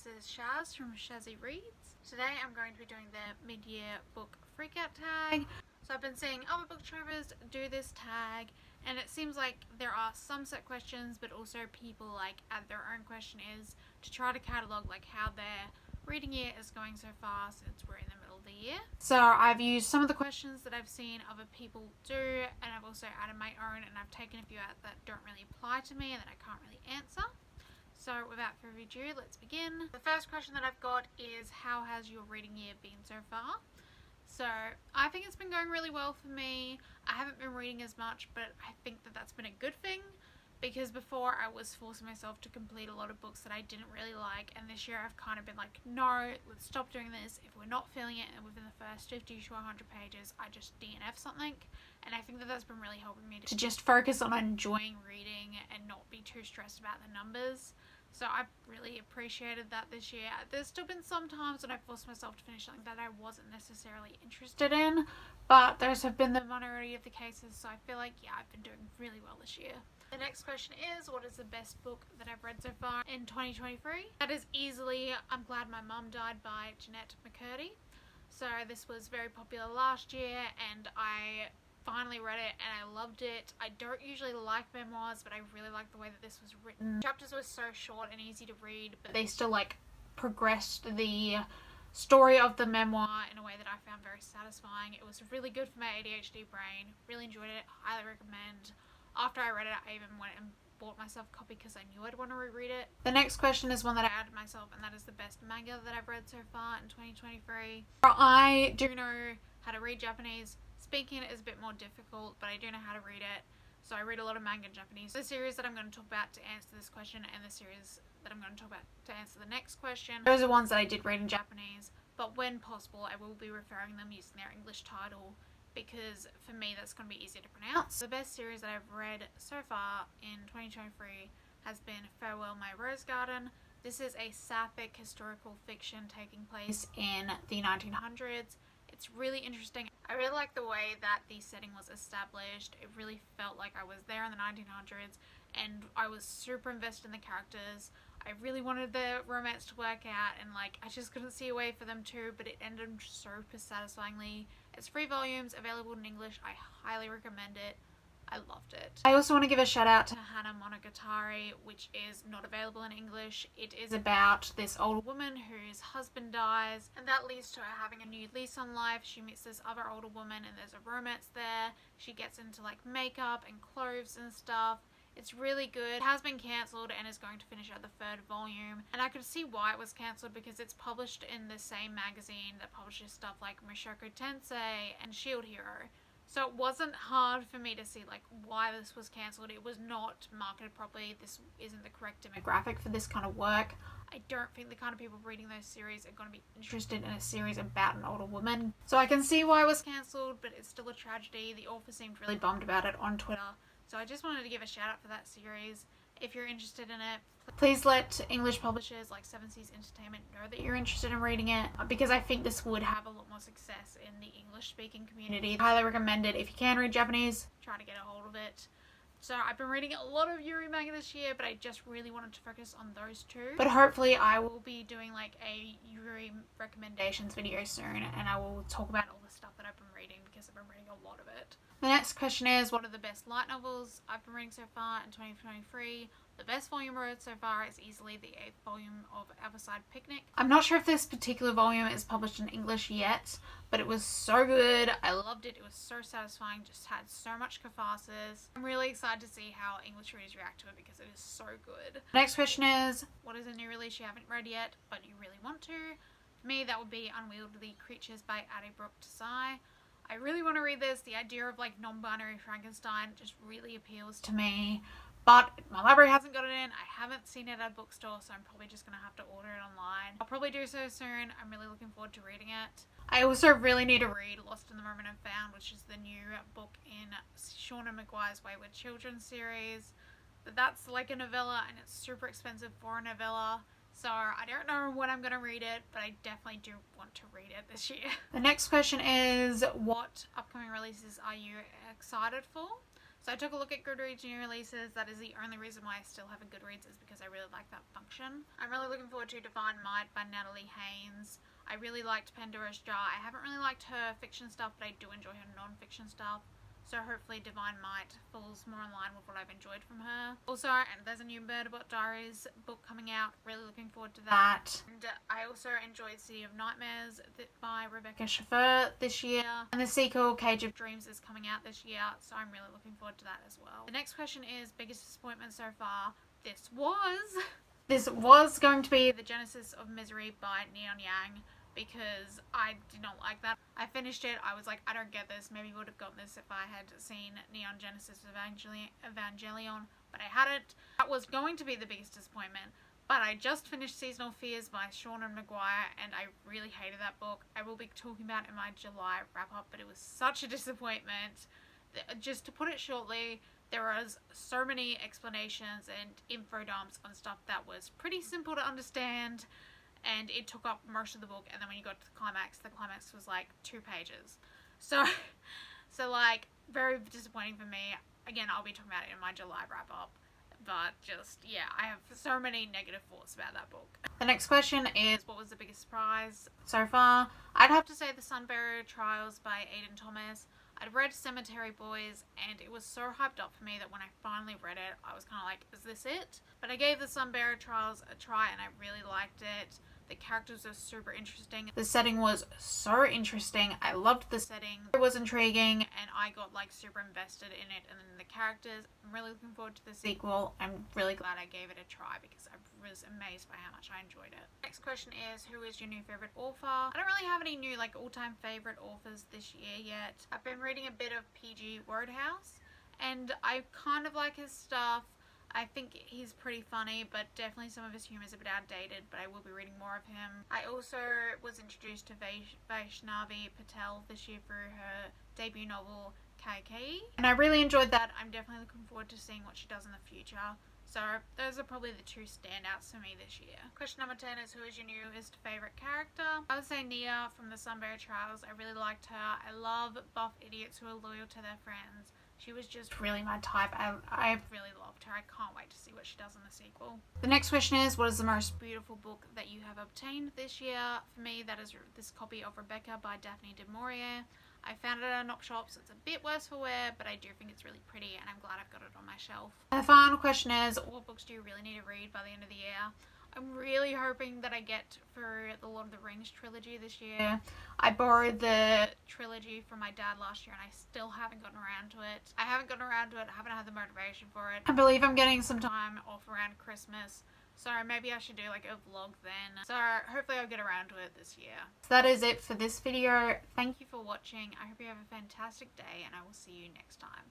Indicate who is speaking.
Speaker 1: this is Shaz from Shazzy Reads. Today I'm going to be doing the mid-year book Freakout tag. So I've been seeing other booktubers do this tag, and it seems like there are some set questions, but also people add their own questionnaires to try to catalogue how their reading year is going so far since we're in the middle of the year. So I've used some of the questions that I've seen other people do, and I've also added my own, and I've taken a few out that don't really apply to me and that I can't really answer. So without further ado, let's begin. The first question that I've got is, how has your reading year been so far? So I think it's been going really well for me. I haven't been reading as much, but I think that that's been a good thing, because before I was forcing myself to complete a lot of books that I didn't really like, and this year I've kind of been like, no, let's stop doing this. If we're not feeling it and within the first 50 to 100 pages, I just DNF something. And I think that that's been really helping me to just focus on enjoying reading and not be too stressed about the numbers. So I've really appreciated that this year. There's still been some times when I forced myself to finish something that I wasn't necessarily interested in, but those have been the minority of the cases, so I feel like, yeah, I've been doing really well this year. The next question is, what is the best book that I've read so far in 2023? That is easily I'm Glad My Mum Died by Jeanette McCurdy. So this was very popular last year, and I finally read it and I loved it. I don't usually like memoirs, but I really like the way that this was written. Chapters were so short and easy to read, but they still progressed the story of the memoir in a way that I found very satisfying. It was really good for my ADHD brain. Really enjoyed it. Highly recommend. After I read it, I even went and bought myself a copy because I knew I'd want to reread it. The next question is one that I added myself, and that is the best manga that I've read so far in 2023. I do know how to read Japanese. Speaking it is a bit more difficult, but I do know how to read it. So I read a lot of manga in Japanese. The series that I'm going to talk about to answer this question, and the series that I'm going to talk about to answer the next question, those are ones that I did read in Japanese, but when possible I will be referring them using their English title, because for me that's going to be easier to pronounce. The best series that I've read so far in 2023 has been Farewell My Rose Garden. This is a sapphic historical fiction taking place in the 1900s. It's really interesting. I really like the way that the setting was established. It really felt like I was there in the 1900s, and I was super invested in the characters. I really wanted the romance to work out, and I just couldn't see a way for them to, but it ended super satisfyingly. It's 3 volumes, available in English. I highly recommend it. I loved it. I also want to give a shout out to Hana Monogatari, which is not available in English. It is about this older woman whose husband dies, and that leads to her having a new lease on life. She meets this other older woman, and there's a romance there. She gets into makeup and clothes and stuff. It's really good. It has been cancelled and is going to finish at the 3rd volume, and I could see why it was cancelled, because it's published in the same magazine that publishes stuff like Mushoku Tensei and Shield Hero. So it wasn't hard for me to see why this was cancelled. It was not marketed properly. This isn't the correct demographic for this kind of work. I don't think the kind of people reading those series are going to be interested in a series about an older woman. So I can see why it was cancelled, but it's still a tragedy. The author seemed really bummed about it on Twitter. So I just wanted to give a shout out for that series. If you're interested in it, please let English publishers like Seven Seas Entertainment know that you're interested in reading it, because I think this would have a lot more success in the English speaking community. I highly recommend it. If you can read Japanese, try to get a hold of it. So I've been reading a lot of Yuri manga this year, but I just really wanted to focus on those 2. But hopefully I will be doing a Yuri recommendations video soon, and I will talk about all the stuff that I've been reading, because I've been reading a lot of it. The next question is, what are the best light novels I've been reading so far in 2023? The best volume read so far is easily the 8th volume of Everside Picnic. I'm not sure if this particular volume is published in English yet, but it was so good. I loved it. It was so satisfying. Just had so much catharsis. I'm really excited to see how English readers react to it, because it is so good. The next question is, what is a new release you haven't read yet but you really want to? For me, that would be Unwieldy Creatures by Addie Brooke Tsai. I really want to read this. The idea of non-binary Frankenstein just really appeals to me, but my library hasn't got it in. I haven't seen it at a bookstore, so I'm probably just going to have to order it online. I'll probably do so soon. I'm really looking forward to reading it. I also really need to read Lost in the Moment and Found, which is the new book in Shauna Maguire's Wayward Children series. But that's a novella, and it's super expensive for a novella. So I don't know when I'm going to read it, but I definitely do want to read it this year. The next question is, what upcoming releases are you excited for? So I took a look at Goodreads new releases. That is the only reason why I still have a Goodreads, is because I really like that function. I'm really looking forward to Divine Might by Natalie Haynes. I really liked Pandora's Jar. I haven't really liked her fiction stuff, but I do enjoy her non-fiction stuff. So hopefully Divine Might falls more in line with what I've enjoyed from her. Also, and there's a new Murderbot Diaries book coming out. Really looking forward to that. And I also enjoyed City of Nightmares by Rebecca Chauffeur this year. And the sequel, Cage of Dreams, is coming out this year. So I'm really looking forward to that as well. The next question is biggest disappointment so far. This was going to be The Genesis of Misery by Neon Yang, because I did not like that. I finished it, I was like, I don't get this. Maybe would have gotten this if I had seen Neon Genesis Evangelion, but I hadn't. That was going to be the biggest disappointment, but I just finished Seasonal Fears by Sean and Maguire, and I really hated that book. I will be talking about it in my July wrap-up, but it was such a disappointment. Just to put it shortly, there was so many explanations and info dumps on stuff that was pretty simple to understand, and it took up most of the book, and then when you got to the climax was like 2 pages. So like, very disappointing for me. Again, I'll be talking about it in my July wrap-up, but just, yeah, I have so many negative thoughts about that book. The next question is, what was the biggest surprise so far? I'd have to say The Sunbury Trials by Aidan Thomas. I'd read Cemetery Boys, and it was so hyped up for me that when I finally read it, I was kind of like, is this it? But I gave The Sunbury Trials a try, and I really liked it. The characters are super interesting. The setting was so interesting. I loved the setting. It was intriguing, and I got like super invested in it and in the characters. I'm really looking forward to the sequel. I'm really glad I gave it a try, because I was amazed by how much I enjoyed it. Next question is, who is your new favorite author? I don't really have any new like all-time favorite authors this year yet. I've been reading a bit of PG Wodehouse, and I kind of like his stuff. I think he's pretty funny, but definitely some of his humor is a bit outdated, but I will be reading more of him. I also was introduced to Vaishnavi Patel this year through her debut novel, KK, and I really enjoyed that. I'm definitely looking forward to seeing what she does in the future. So those are probably the 2 standouts for me this year. Question number 10 is, who is your newest favourite character? I would say Nia from The Sunbury Trials. I really liked her. I love buff idiots who are loyal to their friends. She was just really my type. I really loved her. I can't wait to see what she does in the sequel. The next question is, what is the most beautiful book that you have obtained this year? For me, that is this copy of Rebecca by Daphne du Maurier. I found it at Knopp Shops. It's a bit worse for wear, but I do think it's really pretty, and I'm glad I've got it on my shelf. And the final question is, what books do you really need to read by the end of the year? I'm really hoping that I get through the Lord of the Rings trilogy this year. I borrowed the trilogy from my dad last year, and I still haven't gotten around to it. I haven't had the motivation for it. I believe I'm getting some time off around Christmas, so maybe I should do like a vlog then. So hopefully I'll get around to it this year. So that is it for this video. Thank you for watching. I hope you have a fantastic day, and I will see you next time.